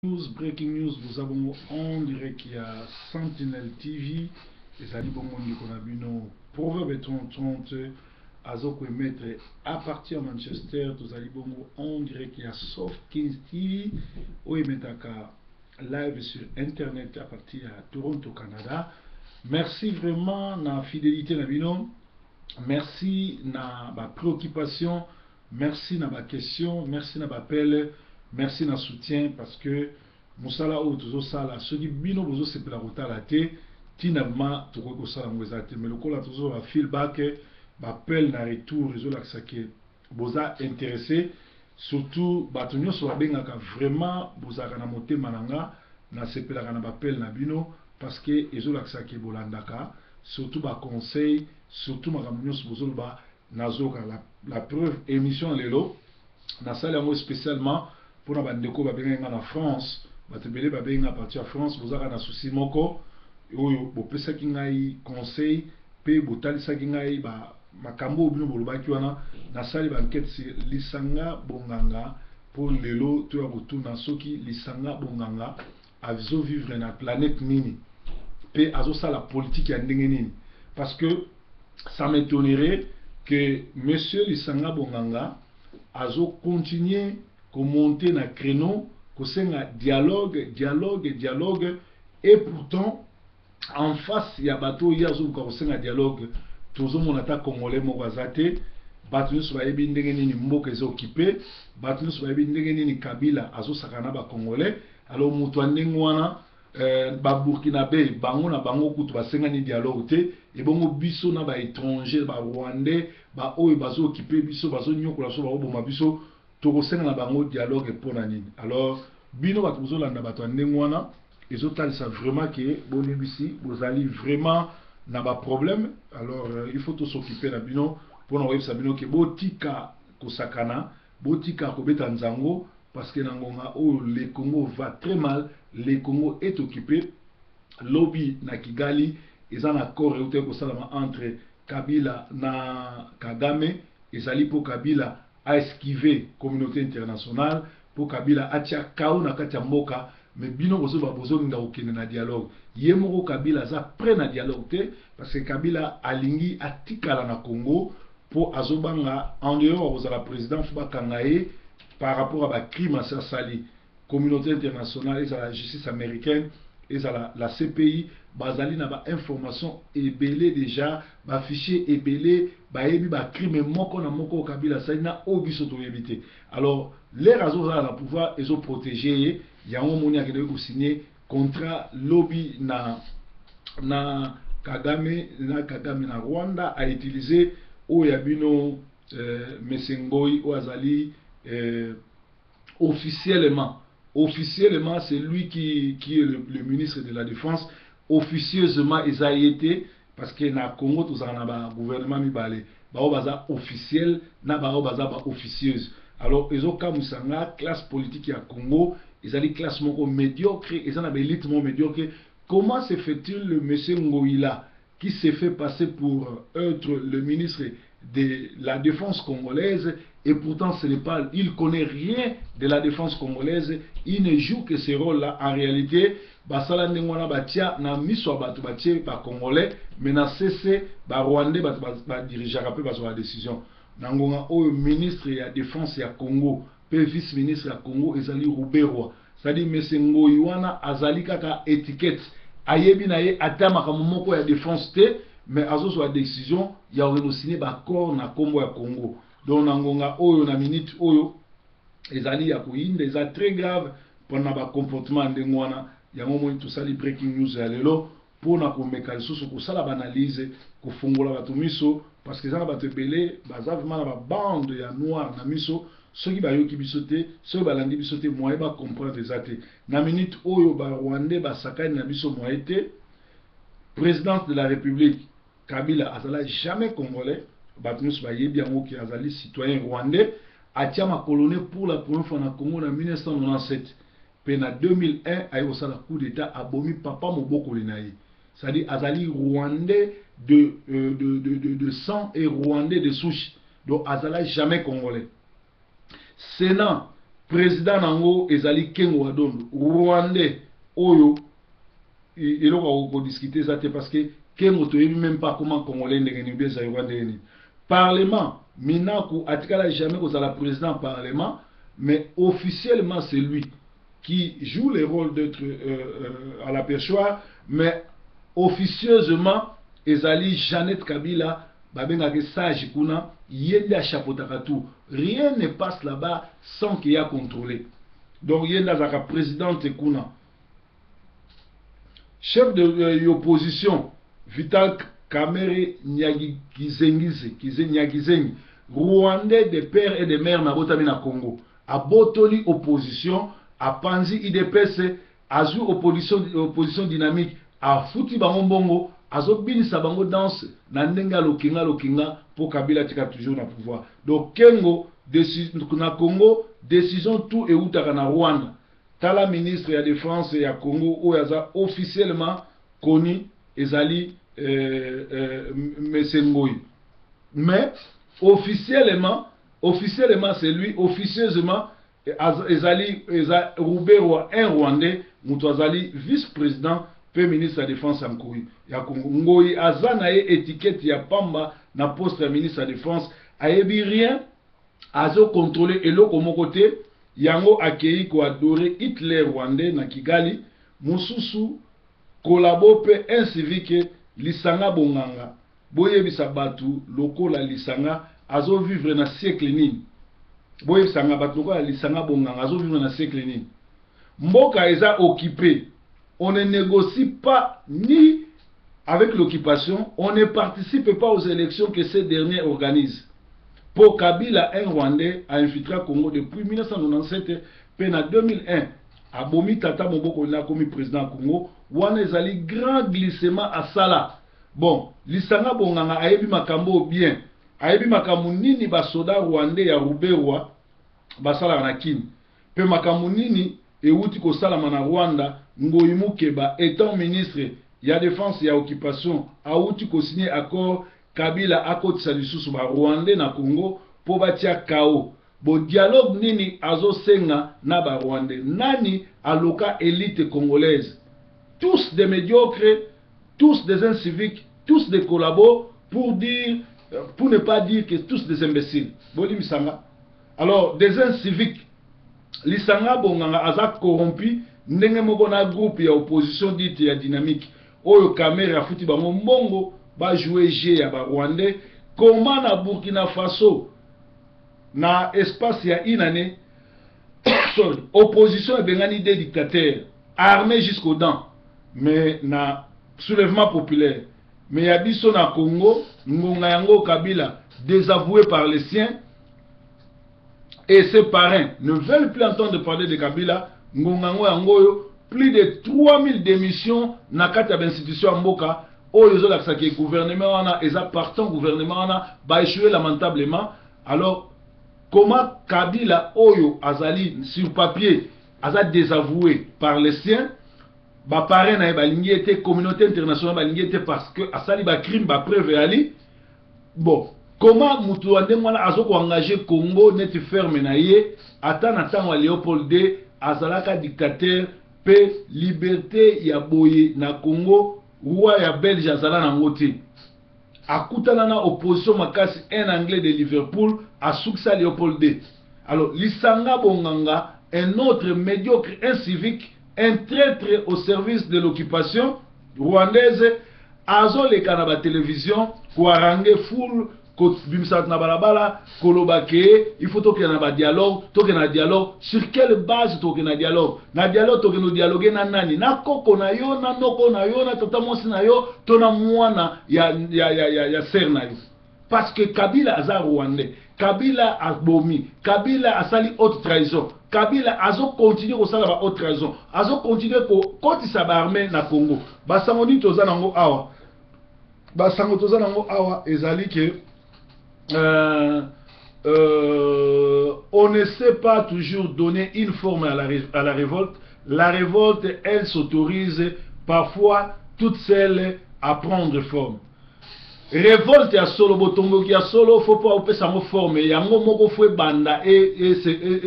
Breaking news, nous avons en direct qu'il y a Sentinel TV, et ça dit bon qu'on a vu nos proverbes 30 Azoko et Maître à partir de Manchester, nous allons bon en direct qu'il y a Soft Kings TV, où il met live sur internet à partir de Toronto, Canada. Merci vraiment de la fidélité de Bino, merci de la préoccupation, merci de la question, merci de l'appel. Merci na soutien parce que musala o tozo sala soki bino bozo sepela kotala te tinama tokoki kosala ngo eza te mais lokola tozo ba feedback bapel na retour ezolakisa ke boza intéressé surtout bato nyonso babengaka vraiment bozalaka na motema na nga nasepelaka na bapel na bino parce que ezolakisa ke bolandaka surtout baconseil surtout makambo nyonso bozoloba nazoka la preuve émission lelo nasali yango spécialement pour na bandeko babenga na France batebele babenga partir à France bozaka na souci moko oyo bopesaki ngai conseil pe botalisaki ngai ba makambo bino bolobaki wana nasali ba enquête sur lisanga bonganga pour lelo to ya kotuna soki lisanga bonganga aviso vivre na planète nini pe azosala politique ya ndenge nini parce que ça m'étonnerait que monsieur lisanga bonganga azo continuer monter na créneau, dialogue, et pourtant, en face, il y a bateau, il y a un dialogue, tout le monde a congolais, Mouazate, Batunu Swaïbi Ndengeni Mboke est occupé, Batunu Swaïbi Ndengeni Kabila, Azo Sakanaba congolais, alors Moutouanengwana, Burkinabé, Bango na Bango Koutou, Basengani dialogue, et bon, Bisso na ba étranger, ba Rwandais, ba Oe, Bazo occupé, Bisso, Bazo Nyoko, la Soba, Oboma Bisso, tokosenga na bango dialogue pona nini alors bino bato bozolanda bato ya ndenge wana ezotalisa vraiment ke bolebisi bozali vraiment na baproblème alors il faut s'occuper na bino mpona koyebisa bino ke botika kosakana botika kobeta nzango parce que na ngonga oyo le Congo va très mal, le Congo est occupé lobby na Kigali eza na accord euté kosalama entre Kabila na Kagame ezali po Kabila a esquivé communauté internationale pour Kabila atia kao na katia mboka mais bino bozo ba bozo nga okene na dialogue yemoko Kabila za prêt na dialogue te parce que Kabila alingi atikala na Congo pour azobanga en dehors aux la président fuba kangaye par rapport à ba crime à sali communauté internationale et à la justice américaine et à la CPI bazali na ba information ebelé déjà ba fichier ebelé ba yebi ba crime moko na moko Kabila ça na obiso to yebité alors les raisons à la pouvoir ils ont protégé yango moni akende ko signer contrat lobby na Kagame na Rwanda a utilisé oyabino Mesengoi ou Azali officiellement c'est lui qui est le ministre de la Défense. Officieusement, ils ont été, parce que na Congo, tout ça, na gouvernement mibale, baza officiel, na baza officieuse. Alors, ils ont comme ça, la classe politique à Congo, ils ont des classes médiocres, ils ont des élites médiocres. Comment se fait-il le monsieur Ngoïla, qui s'est fait passer pour être le ministre de la défense congolaise, et pourtant ce n'est pas, il connaît rien de la défense congolaise, il ne joue que ce rôle-là. En réalité, basala ndengwana batia na miso bato batie ba congolais, mais na cessé ba rwandais ba dirigeaka pe ba décision. Nangonga o ministre ya défense ya Congo, pe vice ministre ya Congo ezali Ruberwa. C'est-à-dire monsieur Ngoyiwana azali kaka étiquette. Ayebi na ye atama ka momoko ya défense te, mais azo so décision ya renoncer ba corps na Congo ya Congo. Donc nangonga oyo na minute oyo ezali ya koyinde eza très grave pendant ba comportement ndengwana yango moni tout ça li breaking news ya lelo pona ko meka lisusu ko sala banalize ko fungola bato miso parce que za bato ebele baza vraiment na ba bande ya noir na miso soki bayoki biso te soki balandi biso te moye ba comprendre ezate na minute oyo ba Rwandais ba sakani na biso moye te président de la République Kabila azala jamais congolais Batmus Bayebi qui azali citoyen rwandais atia ma colonie pour la première fois na Congo en 1997 puis en 2001 a eu la coup d'état abomi papa Moboko Linaï c'est-à-dire azali rwandais de sang et rwandais de souche donc azala jamais congolais Sénat président nango ezali Kengo Wadondo Rwandais oyo il aura discuter ça parce que Kengo to yebi même pas comment congolais ndenge beza Rwandais ni parlement minaku atikala jamais que la président parlement mais officiellement c'est lui qui joue le rôle d'être à la perchoir mais officieusement ezali Jeannette Kabila babengaki sage kuna yende a chapeautaka tout rien ne passe là-bas sans qu'il y a contrôlé donc yende azaka présidente kuna chef de l'opposition Vital Kamerhe Nyagizengi Rwandais de père et de mère na botami na Congo abotoli opposition apanzi IDPS azu opposition dynamique afuti bango mbongo azobinisa bango danse na ndenga lokinga pour Kabila tika toujours na pouvoir donc Kengo na Congo décision tout et outaka na Rwanda tala ministre ya défense ya Congo oyaza officiellement connu ezali Mesengoi mais officiellement c'est lui officieusement ezali Ruberwa un Rwandais Mutwazali vice-président pe ministre de la défense ya Congo Ngoi azana étiquette ya pamba na poste ya ministre de la défense ayebi rien azo contrôler eloko moko te yango akei ko adorer Hitler Rwandais na Kigali mususu kolabo pe un civique lisanga bonganga boyebisa batu lokola lisanga azo vivre na siècle nini boyebisa batu lokola lisanga bonganga azo vivre na siècle nini mboka eza occupé on ne négocie pas ni avec l'occupation on ne participe pas aux élections que ces derniers organisent. Pour Kabila, un Rwandais a infiltré Congo depuis 1997 puis en 2001 abomi Tata Moboko na komi président Congo wana ezali grand glissement à Sala. Bon, lisanga bonganga ayebi makambo bien ayebi makambo nini basoda Rwandais ya Ruberwa basala na kini pe makambo nini euti ko salama na Rwanda Ngoi Mukeba étant ministre ya défense ya occupation auti ko signer accord Kabila akotisa lisusu ba Rwandais na Congo po batia kao bo dialogue nini azo senga na ba Rwandais nani aloka élite congolaise tous des médiocres tous des inciviques tous des collabos pour ne pas dire que tous des imbéciles boli misanga alors des inciviques lisanga bonganga aza corrompu ndenge moko na groupe ya opposition dite ya dynamique oyo Kamerhe afuti bango mbongo ba jouer jeu ya ba Rwandais comment na Burkina Faso na espace ya une année sorry opposition ebengani des dictateurs armés jusqu'aux dents mais na soulèvement populaire mais ya biso na Congo ngonga yango Kabila désavoué par les siens et ses parrains ne veulent plus entendre parler de Kabila ngonga yango plus de 3000 démissions na kati ya institution mboka oyo zo lakisa ke gouvernement wana eza partant gouvernement wana ba échoué lamentablement alors comment Kabila oyo azali sur papier aza désavoué par les siens ba parrain na balingi était communauté internationale balingi était parce que asali ba crime ba preuve ali bon comment mutu ande mwana azoko engager Congo net ferme na ye ata na tango Léopold II azalaka dictateur pe liberté ya boye na Congo roi ya Belge azala na ngote akutana na opposition makasi un anglais de Liverpool asukisa Léopold II alors lisanga bonganga un autre médiocre un civique un traître au service de l'occupation rwandaise azoleka na ba télévision ko arange foule ko bimsat na balabala kolobake il faut toke na ba dialogue sur quelle base toke na dialogue toke no dialoguer na nani na koko na yo na noko na yo na tata mosi na yo to na mwana ya ser na yo parce que Kabila aza Rwandais Kabila abomi Kabila asali haute trahison Kabila azo continue ko sala ba haute trahison azo continue ko kotisa ba armée na Congo basango ni toza nango awa ezali ke on ne sait pas toujours donner une forme à la révolte. La révolte, elle s'autorise parfois toute seule à prendre forme. révolte ya solo botomboki ya solo faut pas opesa ngo forme yango moko fwe banda et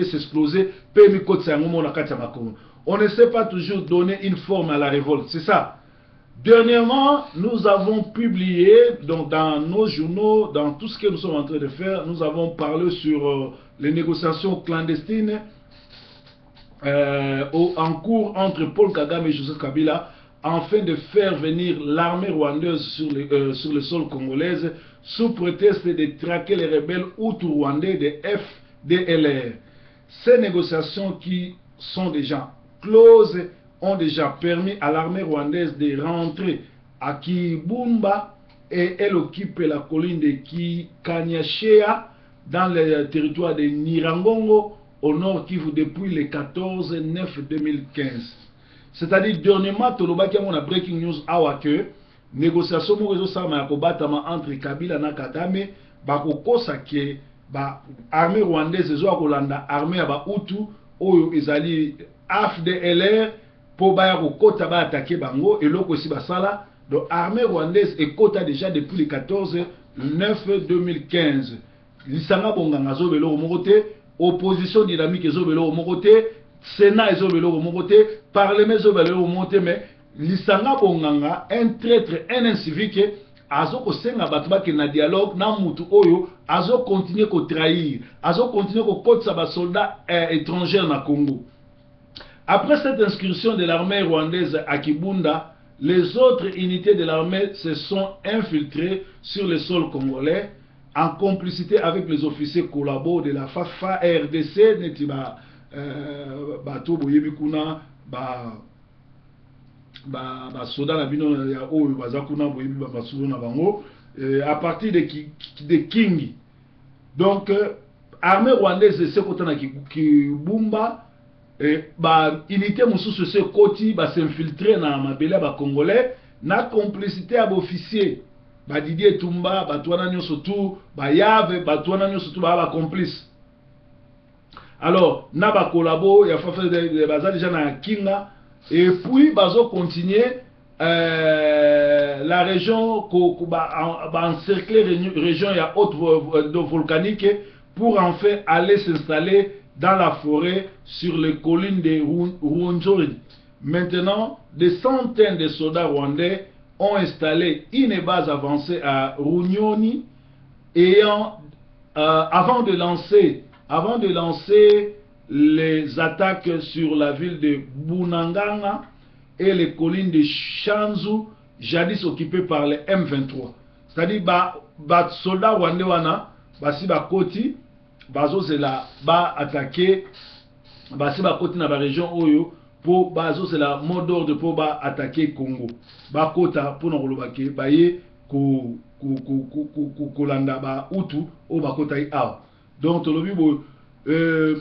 s'exploser pe mikotsa yango mona kati ya makongo. On ne sait pas toujours donner une forme à la révolte, c'est ça. Dernièrement, nous avons publié donc dans nos journaux, dans tout ce que nous sommes en train de faire, nous avons parlé sur les négociations clandestines en cours entre Paul Kagame et Joseph Kabila, afin de faire venir l'armée rwandaise sur le sol congolais, sous prétexte de traquer les rebelles hutu-rwandais de FDLR. Ces négociations qui sont déjà closes ont déjà permis à l'armée rwandaise de rentrer à Kibumba et elle occupe la colline de Kikanyashea dans le territoire de Nirangongo au nord Kivu depuis le 14/9/2015. C'est-à-dire dernièrement tolobaki on a breaking news awa que négociation mo réseau sama ya kobatama entre Kabila na Kagame bakokosa ke ba armée rwandaise ezo kolanda armée ya ba Hutu oyo ezali FDLR pour baya kokota ba attaquer bango eloko si basala. Donc armée rwandaise ekota déjà depuis le 14/9/2015. Lisanga bonganga zo belo mokote, opposition dynamique zo belo mokote, Sénat zo belo mokote, parlement zo belo mokote, mais lisanga bonganga un traître, un incivique azo ko senga batu ba ke na dialogue na mutu oyo azo continuer ko trahir, azo continuer ko kotsa ba soldats étrangers na Congo. Après cette inscription de l'armée rwandaise à Kibunda, les autres unités de l'armée se sont infiltrées sur le sol congolais en complicité avec les officiers collabos de la FAFA RDC, Netiba Bato Boyebikuna, Soda Nabino ya Oyo Bazakuna Boyebi Basuna Bango, à partir de Kingi. Donc, armée rwandaise de ce côté Kibumba, unité mususu se koti s'infiltrer na mabele ba congolais na complicité à officier ba Didier Tumba batwana nyoso tout ba Yave batwana nyoso tout ba complice. Alors na ba collabo ya fafa de bazali déjà na Kinga et puis bazo continuer la région encercler région ya haute volcanique pour en fait aller s'installer dans la forêt sur les collines de Rwenzori. Maintenant, des centaines de soldats rwandais ont installé une base avancée à Runyoni avant de lancer les attaques sur la ville de Bunanganga et les collines de Shanzu, jadis occupées par les M23. C'est-à-dire les soldats rwandais si Koti, bazo c'est la ba attaquer si ba Koti na ba région oyo pour bazo c'est la mot d'ordre pour ba attaquer Congo ba kota pour na kolobake baye ko landa ba Hutu o ba kota yi awa. Donc tolobi bo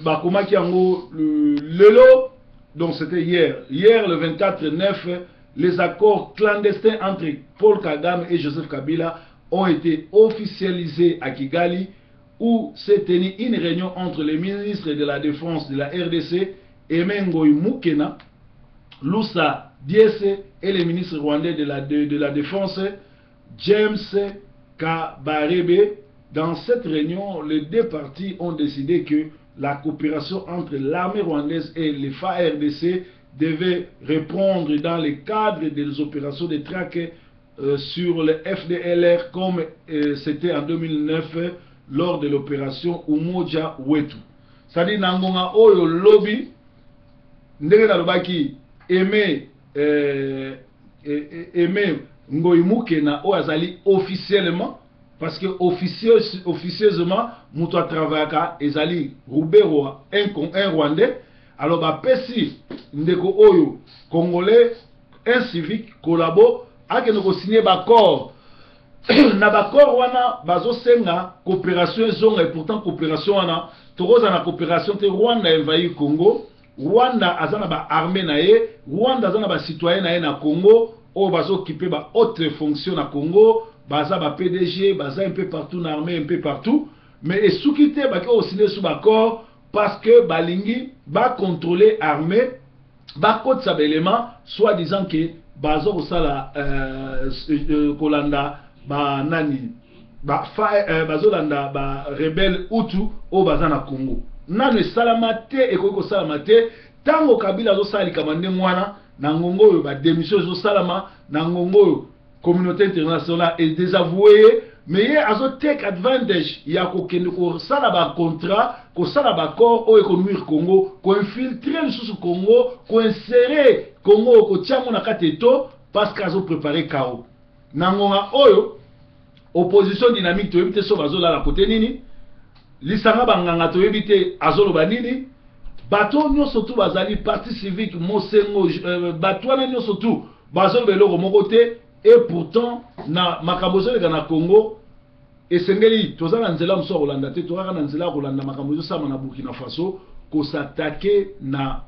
ba komaki yango lelo, donc c'était hier le 24/9, les accords clandestins entre Paul Kagame et Joseph Kabila ont été officialisés à Kigali, où s'est tenue une réunion entre les ministres de la Défense de la RDC, Emengoy Mukena, Lusa Diese, et les ministres rwandais de la Défense, James Kabarebe. Dans cette réunion, les deux parties ont décidé que la coopération entre l'armée rwandaise et les FARDC devait reprendre dans le cadre des opérations de traque sur le FDLR comme c'était en 2009 lors de l'opération Umoja Wetu. C'est-à-dire Nangonga Oyo Lobby, ndenge na lobaki aimé Ngoimukena o azali officiellement, parce que officieusement mutu a travaillaka ezali Rubero un Rwandais. Alors ba pesi ndeko oyo Congolais un civique collabo ake no signer accord na bakor wana bazo senga coopération ezonga, et pourtant coopération wana tokoza na coopération te. Rwanda envahi Congo, Rwanda azana ba armée na ye, Rwanda azana ba citoyen na ye na Congo o bazo occuper ba haute fonction na Congo, baza ba PDG, baza un peu partout na armée, un peu partout, mais esukite ba ko signer sous accord parce que balingi ba contrôler armée ba kotsa ba élément soit disant que bazo osala kolanda ba nani bazolanda ba rebelle Hutu o bazana Congo nanu salamate ekoko salamate tango Kabila zo sali kamande mwana na ngongo yo ba démission zo salama na ngongo yo communauté internationale est désavouée mais azo take advantage ya ko kende ko sala ba contrat ko sala ba accord o économique Congo ko infiltrer le sous Congo ko insérer Congo ko tiamo na kateto parce qu'azo préparer chaos na ngonga oyo opposition dynamique to ebité so bazola la côté nini lisanga banganga to ebité azolo banini bato nyonso tu bazali parti civique mosengo bato wana nyonso tu bazolo beloko moko te et pourtant na makambo zo na Congo esengeli tozala nzela mso kolanda te tozala na nzela kolanda makambo zo sama na Burkina Faso ko s'attaquer na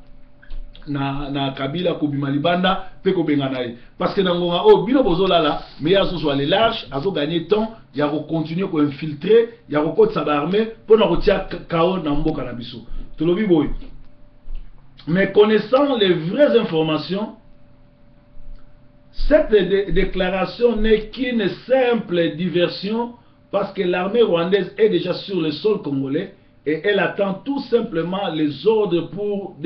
Kabila ko bima libanda pe ko benga naye parce que nangonga o bino bozolala mais azo so aller large azo gagner temps ya ko continuer ko infiltrer ya ko kotsa ba armée pour na kotia chaos na mboka na biso tolobi boy mais connaissant les vraies informations cette déclaration n'est qu'une simple diversion parce que l'armée rwandaise est déjà sur le sol congolais et elle attend tout simplement les ordres pour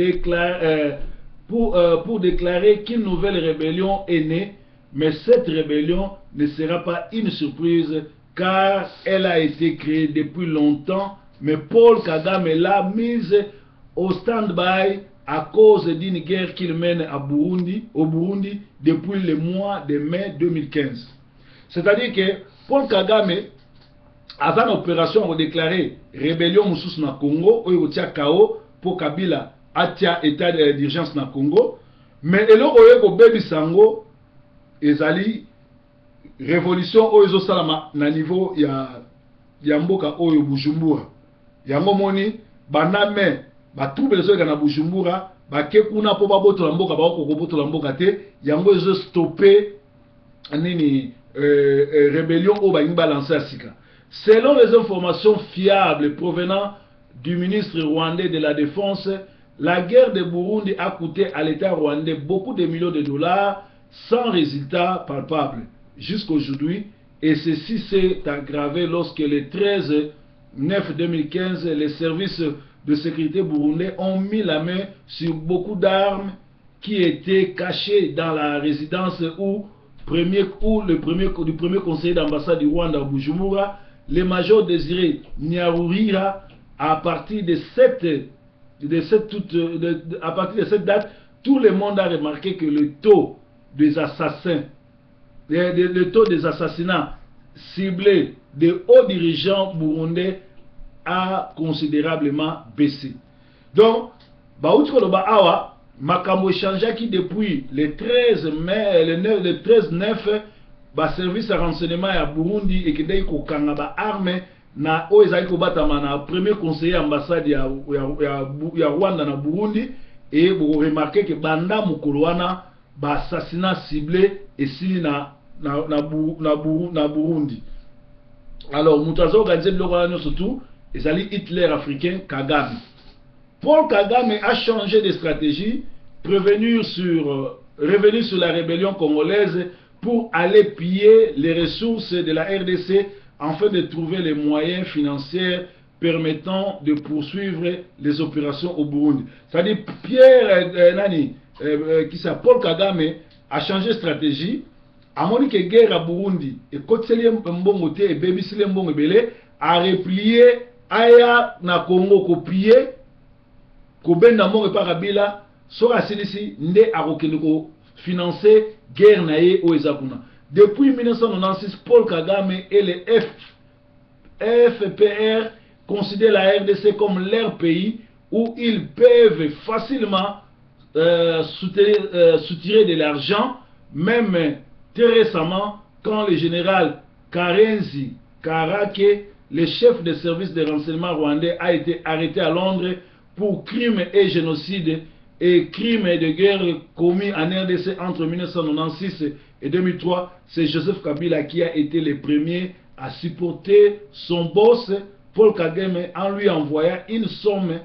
déclarer qu'une nouvelle rébellion est née. Mais cette rébellion ne sera pas une surprise car elle a été créée depuis longtemps. Mais Paul Kagame l'a mise au stand-by à cause d'une guerre qu'il mène au Burundi depuis le mois de mai 2015. C'est-à-dire que Paul Kagame a une opération déclarée rébellion moussous na Congo, où il y a chaos pour Kabila atia état d'urgence na Congo, mais il y a baby sango ezali révolution oyo salama na niveau ya mboka oyo Bujumbura. Yango moni baname ba trouble zo na Bujumbura ba ke kuna po ba boto la mboka ba ko boto la mboka te yango ezo stopper nini rébellion au ba balancer à sika. Selon les informations fiables provenant du ministre rwandais de la Défense, la guerre de Burundi a coûté à l'État rwandais beaucoup de millions de dollars sans résultat palpable jusqu'aujourd'hui. Et ceci s'est aggravé lorsque le 13/9/2015, les services de sécurité burundais ont mis la main sur beaucoup d'armes qui étaient cachées dans la résidence du premier conseiller d'ambassade du Rwanda à Bujumbura, le major Désiré Nyarurira. À partir de cette date, tout le monde a remarqué que le taux des assassins, le taux des assassinats ciblés de hauts dirigeants burundais a considérablement baissé. Donc, makambo changé qui depuis le 13 mai, le 13/9, service de renseignement à Burundi et qui dès qu'on kanga ba arme na oezali ko batama na premier conseiller ambassade ya Rwanda na Burundi et vous remarquez que banda mukolo wana ba assassinat ciblé ici na Burundi. Alors mutazo organiser le local surtout ezali Hitler africain Kagame. Paul Kagame a changé de stratégie, revenu sur la rébellion congolaise pour aller piller les ressources de la RDC afin de trouver les moyens financiers permettant de poursuivre les opérations au Burundi. C'est-à-dire Paul Kagame a changé de stratégie, a moni que guerre à Burundi et Kotseli Mbongote et Bébisile Mbongobele a replié aya na Congo copier Kobenda Moro par Kabila sera celui-ci nde a ko financer guerre naie au Ezakuna. Depuis 1996, Paul Kagame et les FPR considèrent la RDC comme leur pays où ils peuvent facilement soutirer de l'argent, même très récemment quand le général Karenzi Karake, le chef des services de renseignement rwandais, a été arrêté à Londres pour crimes et génocide et crimes de guerre commis en RDC entre 1996 et 2003, c'est Joseph Kabila qui a été le premier à supporter son boss, Paul Kagame, en lui envoyant une somme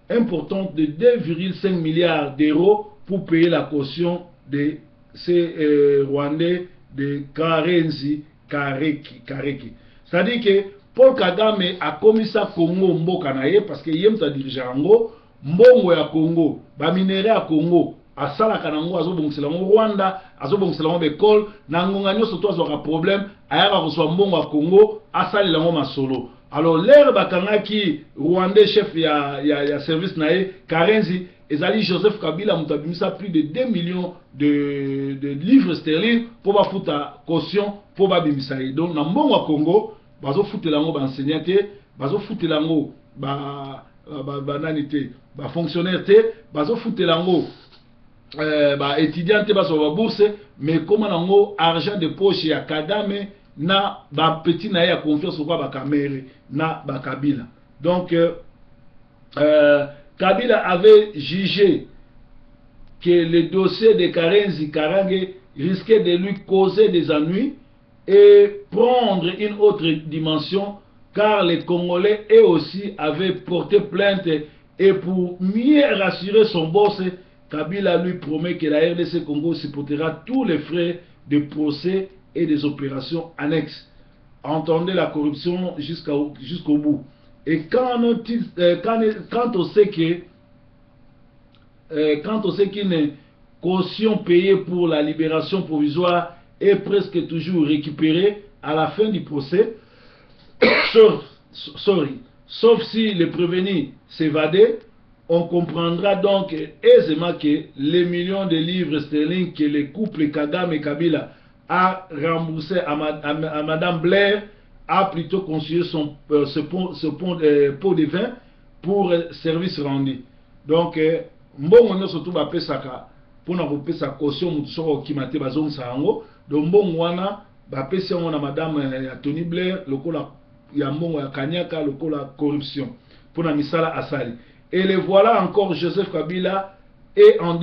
importante de 2,5 milliards d'euros pour payer la caution de ces Rwandais de Karenzi Kareki. C'est-à-dire que Paul Kagame a commis ça Congo mboka na ye parce que yem ta dirigeant yango mbongo ya Congo, ba minéraux ya Congo, asala kanango azobongisela ngo Rwanda, azobongisela ngo bekol, na ngonga nyoso to azoka problème, ayaka koswa mbongo ya Congo, asalela ngo masolo. Alors l'air bakangaki Rwandais chef ya service na ye Karenzi ezali Joseph Kabila mutabimisa plus de 2 millions de livres sterling pour ba futa caution pour ba bimisa ye. Donc na mbongo ya Congo bazo futela ngo ba enseignant te, bazo futela ngo ba nani te, ba fonctionnaire te, bazo futela ngo ba étudiant te bazo ba bourse, mais comment nango argent de poche ya Kagame na ba petit na ya confiance kwa ba Kamere na ba Kabila. Donc Kabila avait jugé que le dossier de Karenzi Karange risquait de lui causer des ennuis et prendre une autre dimension, car les Congolais eux aussi avaient porté plainte, et pour mieux rassurer son boss, Kabila lui promet que la RDC Congo supportera tous les frais de procès et des opérations annexes. Entendez la corruption jusqu'au bout. Et quand on sait qu'une caution payée pour la libération provisoire est presque toujours récupérée à la fin du procès, sauf si le prévenu s'évadait, on comprendra donc aisément que les millions de livres sterling que le couple Kagame et Kabila a remboursé à Madame Blair a plutôt conçu ce pot de vin pour service rendu. Donc, mbongo nyo surtout ba pesaka pour na kopesa caution mutu soko kimate bazong sango. Donc mbongo wana ba pesa na Madame Tony Blair lokola ya mbongo ya kanyaka lokola corruption pour na misala asali. Et le voilà encore, Joseph Kabila est en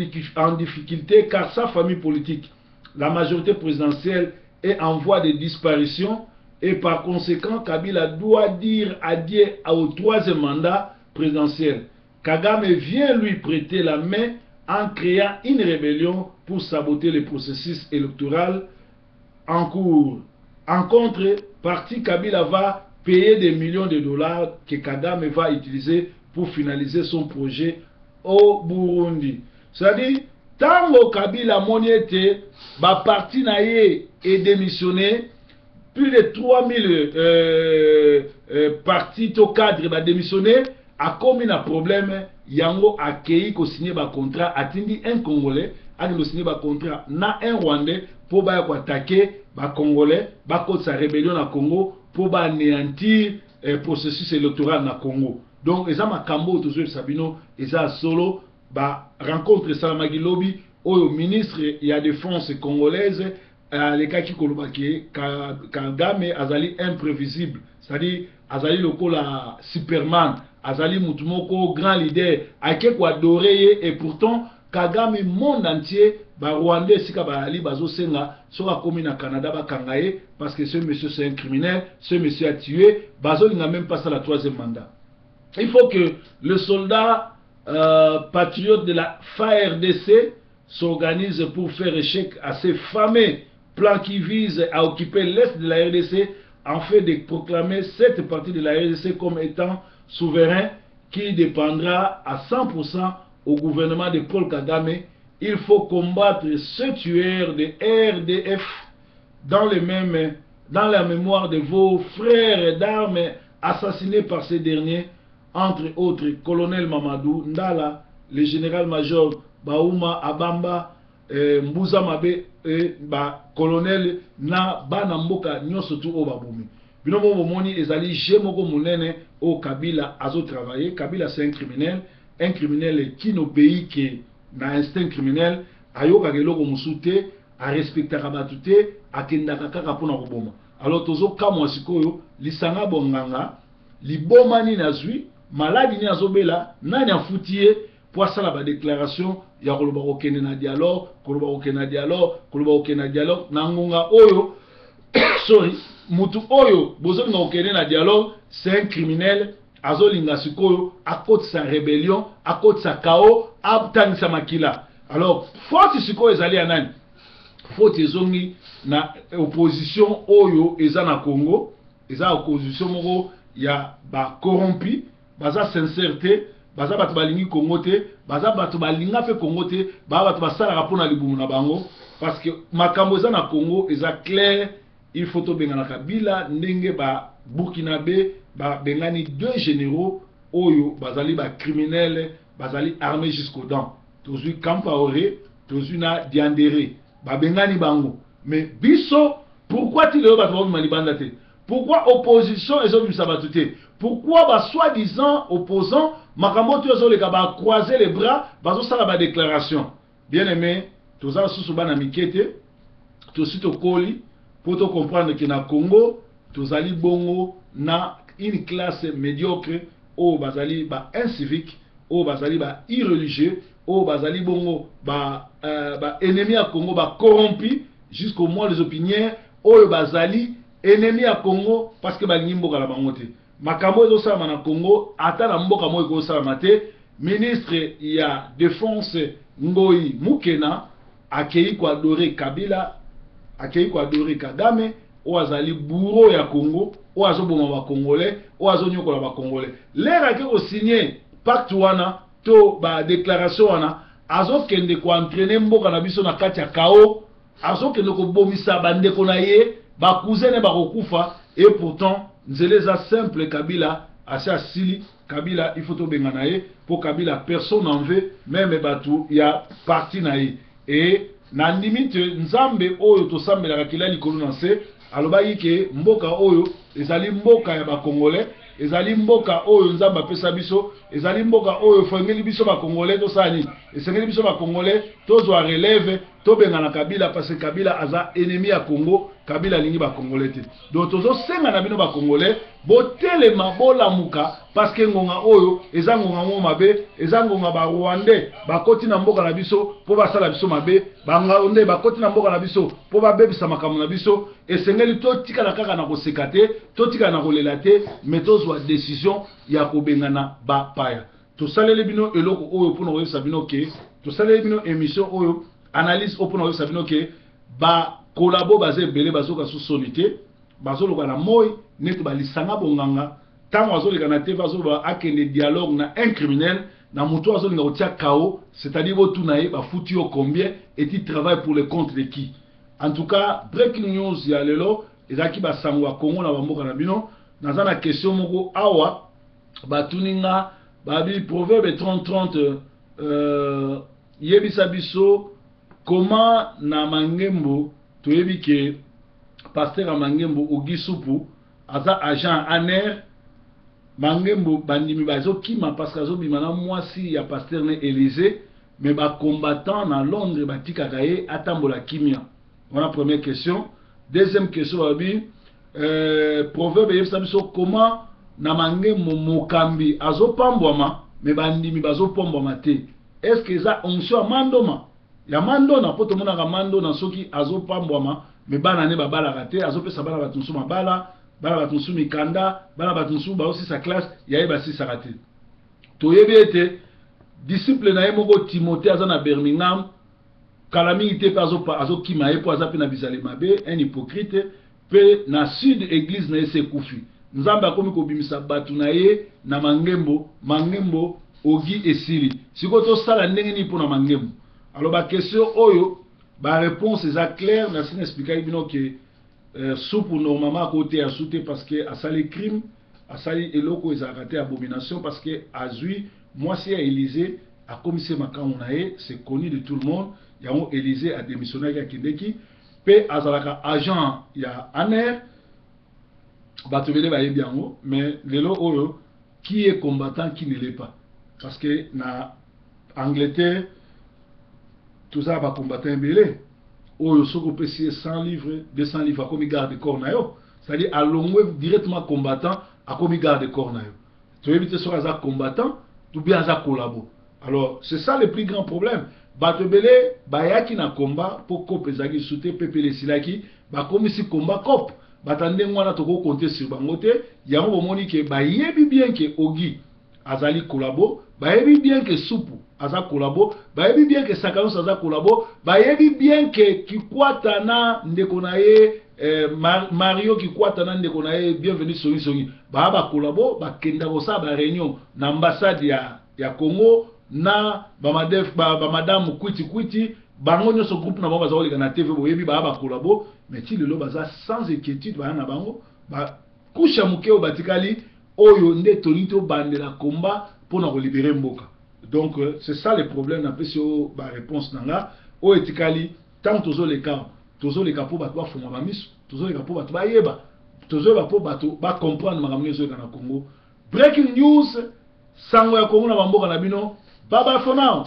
difficulté car sa famille politique, la majorité présidentielle, est en voie de disparition, et par conséquent Kabila doit dire adieu au 3e mandat présidentiel. Kagame vient lui prêter la main en créant une rébellion pour saboter le processus électoral en cours. En contrepartie, Kabila va payer des millions de dollars que Kagame va utiliser pour finaliser son projet au Burundi. C'est-à-dire, Tango Kabila Moniete, ba parti naie est démissionné, plus de 3000 partis au cadre ba démissionné, a commis un problème, yango a kéi ko signé ba contrat, atindi un Congolais, a signé ba contrat na un Rwandais pour ba attaquer ba Congolais, ba contre sa rébellion na Congo pour ba anéantir processus électoral na Congo. Donc, ils ont makambo toujours Sabino, ils ont solo, bah rencontre Salamagi Lobby, au ministre il y a défense congolaise, les cas qui kolobaki, Kagame azali imprévisible, c'est-à-dire azali lokola Superman, azali mutumoko grand leader, ake kwa adoré, et pourtant Kagame monde entier, bah Rwandais sika ba ali bazo senga, sera commis na Canada ba kangaye, parce que ce monsieur c'est un criminel, ce monsieur a tué, bazo il n'a même pas ça la 3e mandat. Il faut que le soldat patriote de la FARDC s'organise pour faire échec à ces fameux plans qui visent à occuper l'est de la RDC en fait de proclamer cette partie de la RDC comme étant souverain qui dépendra à 100% au gouvernement de Paul Kagame. Il faut combattre ce tueur de RDF dans la mémoire de vos frères d'armes assassinés par ces derniers, entre autres colonel Mamadou Ndala, le général-major Baouma Abamba, Mbouza Mabe et colonel na Banamboka Nyosotu Obabumi. Binomo Momoni ezali Jemoko Mounene au Kabila azo travaillé. Kabila c'est un criminel qui no pays qui na instinct criminel, ayoka geloko musute, a respecter rabatute, a kendaka kaka pona koboma. Alors tozo kamwa sikoyo lisanga bonganga, libomani nazui maladi ni azobela nani afutie pour ça la déclaration ya koloba okene na dialogue nangonga oyo sorry mutu oyo bozolinga okene na dialogue c'est un criminel azolinga sikoyo akoti sa rébellion akoti sa chaos abtanisa makila. Alors force sikoyo ezali ya nani? faute ezongi na opposition oyo eza na Congo, eza opposition moko ya ba corrompi, baza sincérité, baza bato balingi Congo te, baza bato balinga pe Congo te, bato basala rapona libumu na bango, parce que makambo eza na Congo eza clair, il faut to benga na Kabila ndenge ba Burkinabé ba bengani deux généraux oyo bazali ba criminels, bazali armés jusqu'aux dents. Tozui Kampaoré, tozui na Diandéré, ba bengani bango. Mais biso, pourquoi tu le bato malibanda te? Pourquoi opposition et autres sabatute? Pourquoi ba soi-disant opposants makambo tu les ba croiser les bras, bazo sala ba déclaration. Bien aimé, toza susu bana mikete, to sito koli pour te comprendre que na Congo, tozali bongo na une classe médiocre o bazali ba incivique, o bazali ba irreligieux, o bazali bongo ba ennemi à Congo ba corrompu jusqu'au moins les opinions, o bazali ennemi à Congo parce que ba nimboka la bangote. Makambo ezo sala na Congo ata na mboka mo eko sala mate, ministre ya défense Ngoi Mukena akei ko adorer Kabila, akei ko adorer Kagame, o azali bourreau ya Congo, o azoboma ba Congolais, o azonyokola ba Congolais. L'era ke ko signer pacte wana to ba déclaration wana, azokende ko entraîner mboka na biso na kati ya kao, azokende ko bomisa bandeko na ye, ba cousine ba kokufa, et pourtant nzeleza simple Kabila asa sili Kabila il faut to benga na ye, pour Kabila personne en veut, même batu ya parti na ye. Et na limite nzambe oyo to sambela kakila likolo na se alobaki ke mboka oyo ezali mboka ya ba Congolais, ezali mboka oyo nzambe apesa biso, ezali mboka oyo fengeli biso ba Congolais to sani, esengeli biso ba Congolais to zo relève to benga na Kabila parce que Kabila aza ennemi ya Congo, Kabila lingi ba Congolais te. Donc tozo senga na bino ba Congolais botelema bolamuka parce que ngonga oyo eza ngonga mo mabe, eza ngonga ba Rwandais bakoti na mboka na biso po basala biso mabe, banga onde bakoti na mboka na biso po babebisa makambo na biso, esengeli to tika na kaka na koseka te, to tika na kolela te, mais tozwa décision ya kobengana ba paya. To salele bino eloko oyo pona oyesa bino ke, to salele bino émission oyo analyse opona oyesa bino ke ba kolabo baze belé bazoka sous solité, bazoloka na moy neto balisanga bonganga, tango azoleka na te bazoba akende dialogue na un criminel na muto azolinga kotia kao, c'est-à-dire botu na ye ba foutu yo combien et il travaille pour le compte de qui. En tout cas, breaking news ya lelo ezaki ba sangwa Congo na bamboka na bino, naza na question moko awa batuninga babi proverbe 30-30 yebisa biso comment na mangembo toyebi ke pasteur Mangembo Ogisupu aza agent ANER Mangembo bandimi bazo kima parce que azobima na mwasi ya pasteur ne Élysée, mais ba combattant na Londres batika kaye atambola kimia. Voilà première question. Deuxième question babi proverbe yebisa biso comment na Mangembo mokambi azopambwama mais bandimi bazopambwama te. Est-ce que ça onction mandoma ya mando na poto mona ka mando na soki azopambwama me bana ne babala kate azopesa bana batunsu mabala, bana batunsu mikanda, bana batunsu ba aussi sa classe yaye basi sarate. Toyebi ete disciple na ye moko Timothée aza na Birmingham, kalami ite pa azokima ye po aza pe na bizale mabe, un hypocrite, pe na sud église na ye se kufi. Nzambe akomi kobimisa batu na ye na Mangembo ogi esili. Siko to sala ndenge ni po na Mangembo. Alors ba question oyo ba réponse est claire, na sin expliquer bino que soupe normalement à côté à souté parce que a sali crime, a sali eloko ezakate abomination parce que azui moi si à Élysée a commissaire makamunae, c'est connu de tout le monde, yango Élysée a démissionné ya Kindeki, pe azalaka agent ya ANER batobele ba yebiango, mais lelo oyo qui est combattant qui ne l'est pas parce que na Angleterre tout ça va combattre un belé. Oyo soko pesi 100 livres, 200 livres, à comme garde corps na yo. C'est-à-dire à l'ongwe directement combattant, à comme garde corps na yo. Tu évites sur un combattant, tu bien un collabo. Alors c'est ça le plus grand problème. Bato belé, bayaki na combat pour couper zaki souté pepele silaki, ba comme si combat cop. Batande ngwana toko compter sur bangote, yango bomoni ke bayebi bien ke Ogi azali collabo, bayebi bien que Soupu aza collabo, bayebi bien que Sakanos aza collabo, bayebi bien que Kikwatana ndeko na ye Mario Kikwatana ndeko na ye bienvenue Songi Songi ba collabo bakenda kosa ba réunion na ambassade ya Congo na ba madame Kwiti bango nyoso groupe na bango baza koleka na TV boyebi ba collabo, mais ti lelo baza sans inquiétude ba na bango ba kusha mukeo batikali oyo nde tonito bandela combat pour na libérer mboka. Donc c'est ça le problème na pesio ba réponse nanga o etikali tant tozo les cas pour bato ba fonga ba miso tozo les cas pour bato ba yeba tozo ba pour bato ba comprendre makambo zo na Congo. Breaking news sango ya Congo na mboka na bino baba for now.